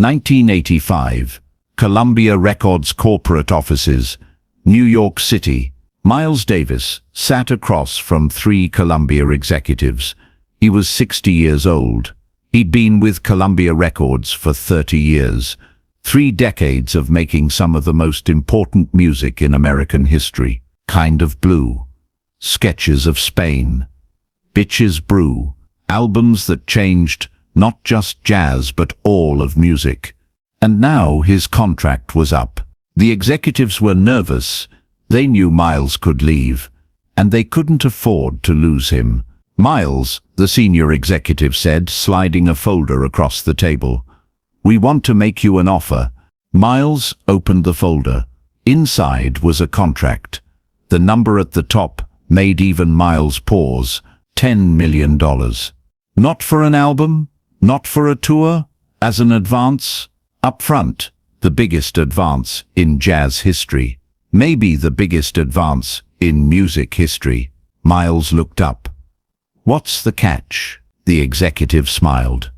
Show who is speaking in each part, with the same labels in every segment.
Speaker 1: 1985. Columbia Records corporate offices, New York City. Miles Davis sat across from three Columbia executives. He was 60 years old. He'd been with Columbia Records for 30 years, 3 decades of making some of the most important music in American history. Kind of Blue, Sketches of Spain, Bitches Brew, albums that changed not just jazz but all of music. And now his contract was up. The executives were nervous. They knew Miles could leave, and they couldn't afford to lose him. Miles, the senior executive said, sliding a folder across the table. "We want to make you an offer." Miles opened the folder. Inside was a contract. The number at the top made even Miles pause. $10 million. Not for an album, not for a tour, as an advance. Up front, the biggest advance in jazz history. Maybe the biggest advance in music history. Miles looked up. "What's the catch?" The executive smiled.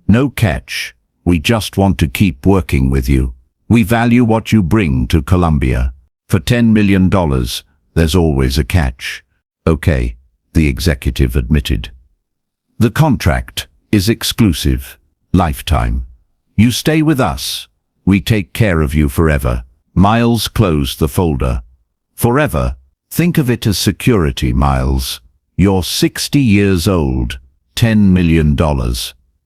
Speaker 1: "No catch. We just want to keep working with you. We value what you bring to Columbia. For $10 million, there's always a catch." "Okay," the executive admitted. "The contract is exclusive, lifetime. You stay with us. We take care of you forever." Miles closed the folder. "Forever? Think of it as security, Miles. You're 60 years old, $10 million.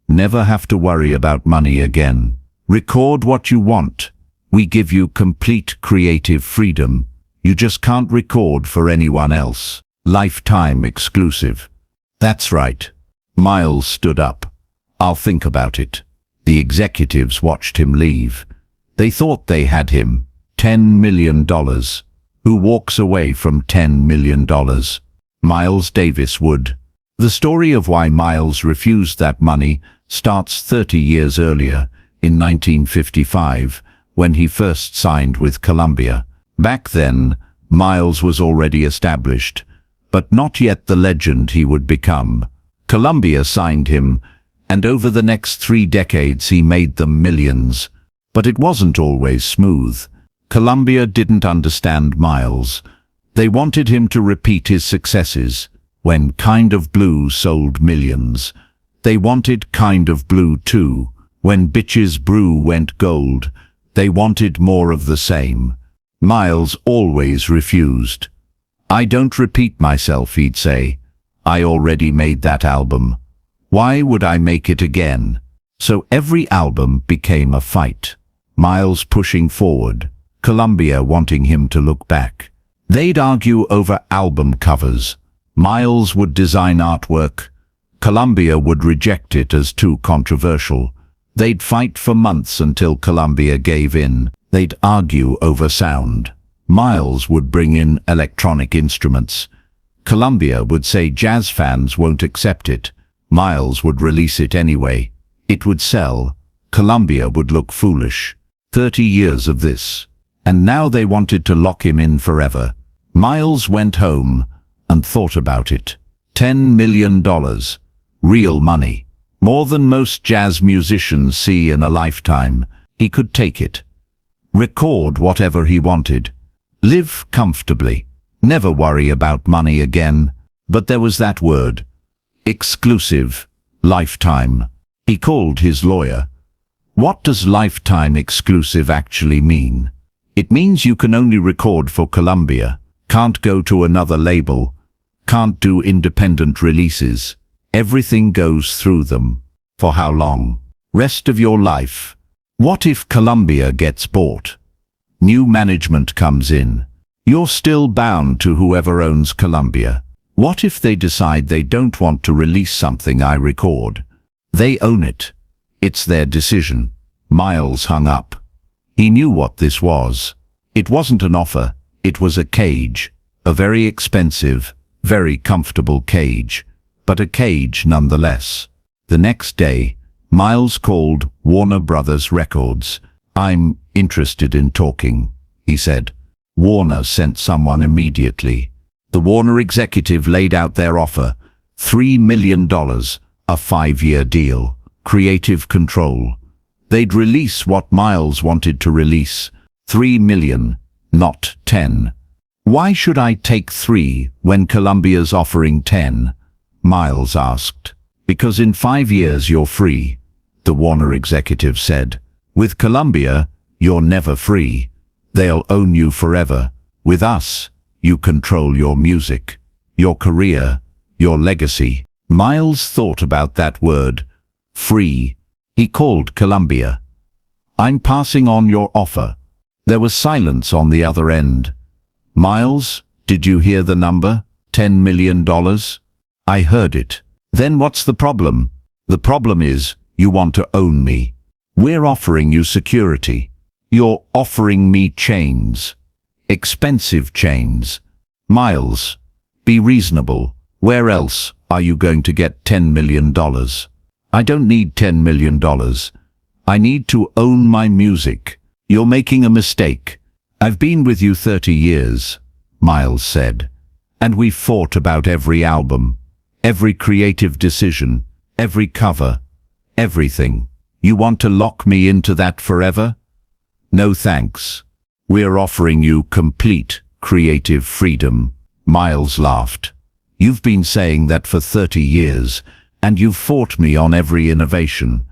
Speaker 1: Never have to worry about money again. Record what you want. We give you complete creative freedom. You just can't record for anyone else. Lifetime exclusive." "That's right." Miles stood up. "I'll think about it." The executives watched him leave. They thought they had him. $10 million. Who walks away from $10 million? Miles Davis would. The story of why Miles refused that money starts 30 years earlier, in 1955, when he first signed with Columbia. Back then, Miles was already established, but not yet the legend he would become. Columbia signed him, and over the next 3 decades he made them millions. But it wasn't always smooth. Columbia didn't understand Miles. They wanted him to repeat his successes. When Kind of Blue sold millions, they wanted Kind of Blue too. When Bitches Brew went gold, they wanted more of the same. Miles always refused. "I don't repeat myself," he'd say. "I already made that album. Why would I make it again?" So every album became a fight. Miles pushing forward, Columbia wanting him to look back. They'd argue over album covers. Miles would design artwork. Columbia would reject it as too controversial. They'd fight for months until Columbia gave in. They'd argue over sound. Miles would bring in electronic instruments. Columbia would say jazz fans won't accept it. Miles would release it anyway. It would sell. Columbia would look foolish. 30 years of this. And now they wanted to lock him in forever. Miles went home and thought about it. $10 million. Real money. More than most jazz musicians see in a lifetime. He could take it. Record whatever he wanted. Live comfortably. Never worry about money again. But there was that word. Exclusive. Lifetime. He called his lawyer. What does lifetime exclusive actually mean? It means you can only record for Columbia. Can't go to another label. Can't do independent releases. Everything goes through them. For how long? Rest of your life. What if Columbia gets bought? New management comes in. You're still bound to whoever owns Columbia. What if they decide they don't want to release something I record? They own it. It's their decision. Miles hung up. He knew what this was. It wasn't an offer. It was a cage. A very expensive, very comfortable cage. But a cage nonetheless. The next day, Miles called Warner Brothers Records. "I'm interested in talking," he said. Warner sent someone immediately. The Warner executive laid out their offer. $3 million, a 5-year deal, creative control. They'd release what Miles wanted to release. 3 million, not 10. Why should I take 3 when Columbia's offering 10? Miles asked. Because in 5 years you're free, the Warner executive said. With Columbia, you're never free. They'll own you forever. With us, you control your music, your career, your legacy. Miles thought about that word, free. He called Columbia. I'm passing on your offer. There was silence on the other end. Miles, did you hear the number? $10 million? I heard it. Then what's the problem? The problem is, you want to own me. We're offering you security. You're offering me chains. Expensive chains. Miles, be reasonable. Where else are you going to get $10 million? I don't need $10 million. I need to own my music. You're making a mistake. I've been with you 30 years, Miles said. And we've fought about every album, every creative decision, every cover, everything. You want to lock me into that forever? No thanks. We're offering you complete creative freedom. Miles laughed. You've been saying that for 30 years, and you've fought me on every innovation,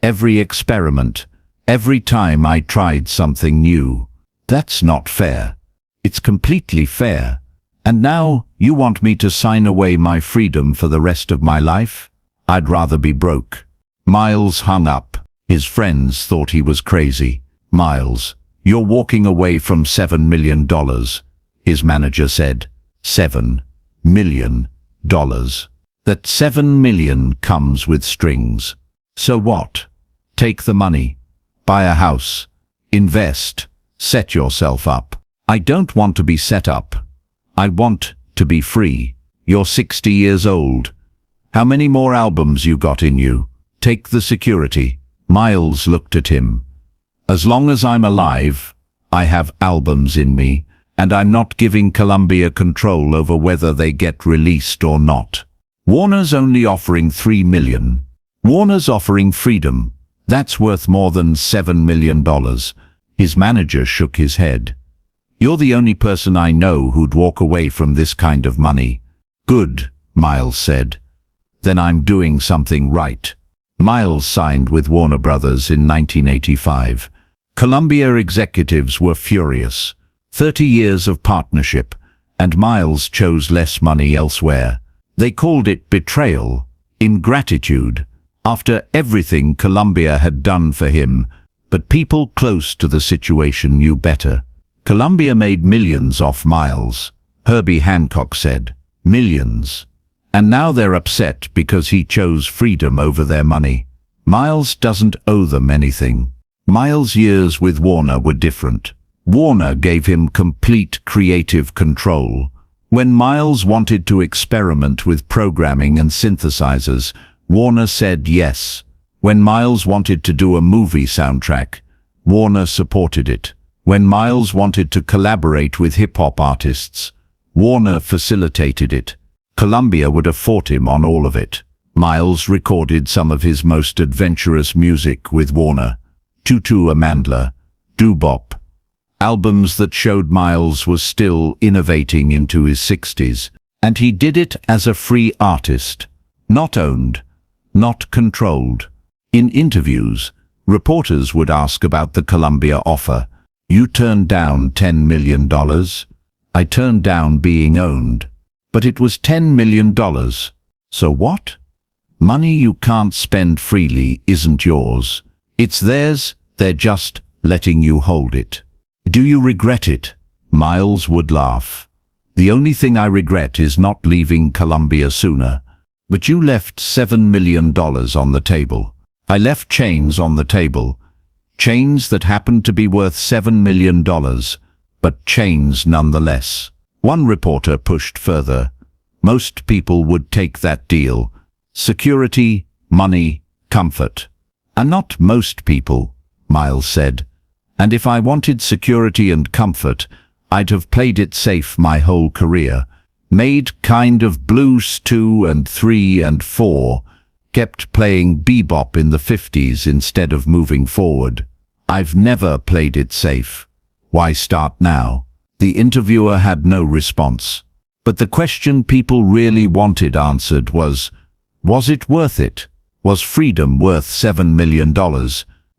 Speaker 1: every experiment, every time I tried something new. That's not fair. It's completely fair. And now you want me to sign away my freedom for the rest of my life? I'd rather be broke. Miles hung up. His friends thought he was crazy. Miles, you're walking away from $7 million, his manager said. $7 million. That 7 million comes with strings. So what? Take the money. Buy a house. Invest. Set yourself up. I don't want to be set up. I want to be free. You're 60 years old. How many more albums you got in you? Take the security. Miles looked at him. As long as I'm alive, I have albums in me, and I'm not giving Columbia control over whether they get released or not. Warner's only offering 3 million. Warner's offering freedom. That's worth more than $7 million. His manager shook his head. You're the only person I know who'd walk away from this kind of money. Good, Miles said. Then I'm doing something right. Miles signed with Warner Brothers in 1985. Columbia executives were furious. 30 years of partnership, and Miles chose less money elsewhere. They called it betrayal, ingratitude, after everything Columbia had done for him, but people close to the situation knew better. Columbia made millions off Miles, Herbie Hancock said. Millions. And now they're upset because he chose freedom over their money. Miles doesn't owe them anything. Miles' years with Warner were different. Warner gave him complete creative control. When Miles wanted to experiment with programming and synthesizers, Warner said yes. When Miles wanted to do a movie soundtrack, Warner supported it. When Miles wanted to collaborate with hip-hop artists, Warner facilitated it. Columbia would have fought him on all of it. Miles recorded some of his most adventurous music with Warner. Tutu Amandla, Doo-Bop. Albums that showed Miles was still innovating into his 60s. And he did it as a free artist. Not owned, not controlled. In interviews, reporters would ask about the Columbia offer. You turned down $10 million. I turned down being owned. But it was $10 million. So what? Money you can't spend freely isn't yours. It's theirs, they're just letting you hold it. Do you regret it? Miles would laugh. The only thing I regret is not leaving Columbia sooner. But you left $7 million on the table. I left chains on the table. Chains that happened to be worth $7 million, but chains nonetheless. One reporter pushed further. Most people would take that deal. Security, money, comfort. And not most people, Miles said. And if I wanted security and comfort, I'd have played it safe my whole career. Made kind of blues 2 and 3 and 4. kept playing bebop in the 50s instead of moving forward. I've never played it safe. Why start now? The interviewer had no response. But the question people really wanted answered was it worth it? Was freedom worth $7 million?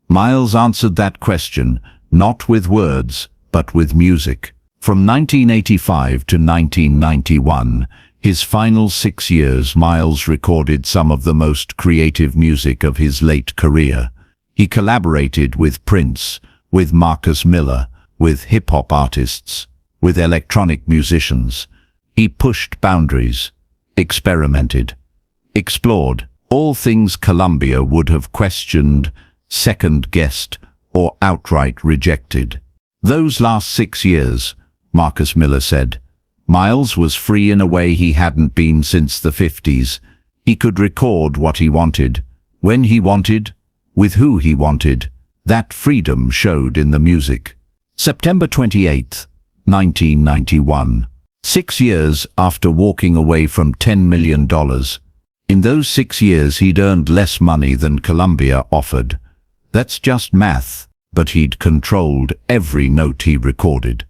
Speaker 1: Miles answered that question, not with words, but with music. From 1985 to 1991, his final 6 years, Miles recorded some of the most creative music of his late career. He collaborated with Prince, with Marcus Miller, with hip-hop artists, with electronic musicians. He pushed boundaries, experimented, explored, all things Columbia would have questioned, second-guessed, or outright rejected. Those last 6 years, Marcus Miller said, Miles was free in a way he hadn't been since the 50s. He could record what he wanted, when he wanted, with who he wanted. That freedom showed in the music. September 28, 1991. 6 years after walking away from $10 million. In those 6 years he'd earned less money than Columbia offered. That's just math, but he'd controlled every note he recorded,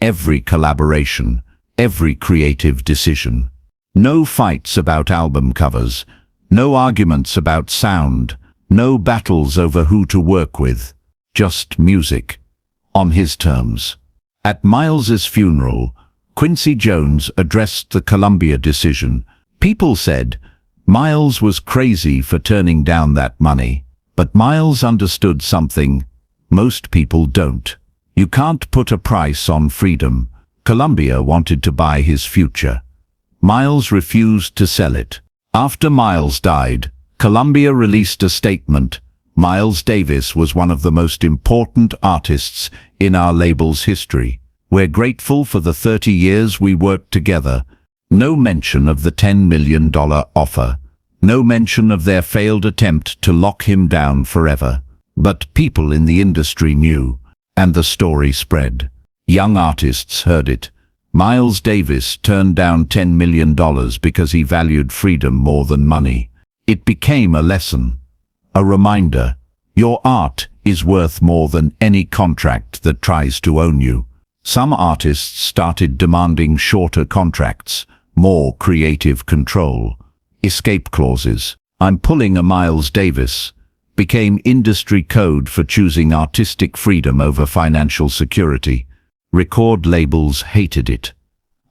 Speaker 1: every collaboration, every creative decision. No fights about album covers, no arguments about sound, no battles over who to work with, just music, on his terms. At Miles's funeral, Quincy Jones addressed the Columbia decision. People said Miles was crazy for turning down that money, but Miles understood something most people don't. You can't put a price on freedom. Columbia wanted to buy his future. Miles refused to sell it. After Miles died, Columbia released a statement. Miles Davis was one of the most important artists in our label's history. We're grateful for the 30 years we worked together. No mention of the $10 million offer. No mention of their failed attempt to lock him down forever. But people in the industry knew, and the story spread. Young artists heard it. Miles Davis turned down $10 million because he valued freedom more than money. It became a lesson, a reminder. Your art is worth more than any contract that tries to own you. Some artists started demanding shorter contracts, more creative control. Escape clauses. I'm pulling a Miles Davis became industry code for choosing artistic freedom over financial security. Record labels hated it.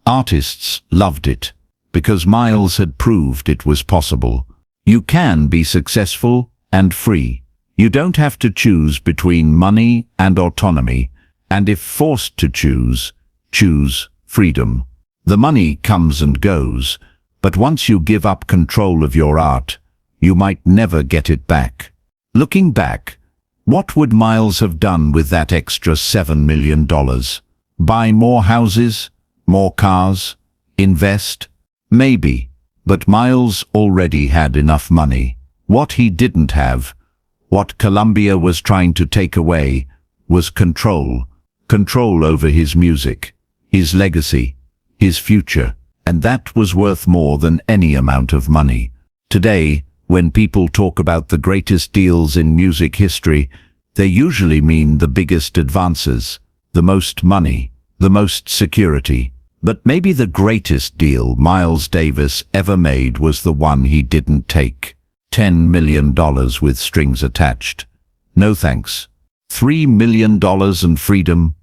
Speaker 1: Artists loved it, because Miles had proved it was possible. You can be successful and free. You don't have to choose between money and autonomy, and if forced to choose freedom. The money comes and goes, but once you give up control of your art, you might never get it back. Looking back, what would Miles have done with that extra $7 million? Buy more houses? More cars? Invest? Maybe. But Miles already had enough money. What he didn't have, what Columbia was trying to take away, was control. Control over his music, his legacy, his future. And that was worth more than any amount of money. Today, when people talk about the greatest deals in music history, they usually mean the biggest advances, the most money, the most security. But maybe the greatest deal Miles Davis ever made was the one he didn't take. $10 million with strings attached. No thanks. $3 million and freedom?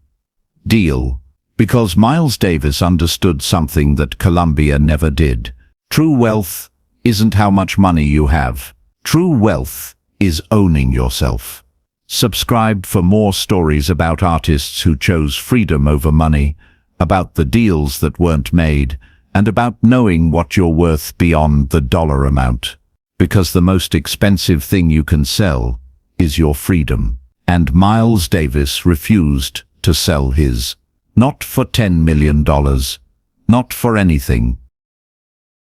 Speaker 1: Deal. Because Miles Davis understood something that Columbia never did. True wealth isn't how much money you have. True wealth is owning yourself. Subscribe for more stories about artists who chose freedom over money, about the deals that weren't made, and about knowing what you're worth beyond the dollar amount. Because the most expensive thing you can sell is your freedom. And Miles Davis refused to sell his. Not for $10 million. Not for anything.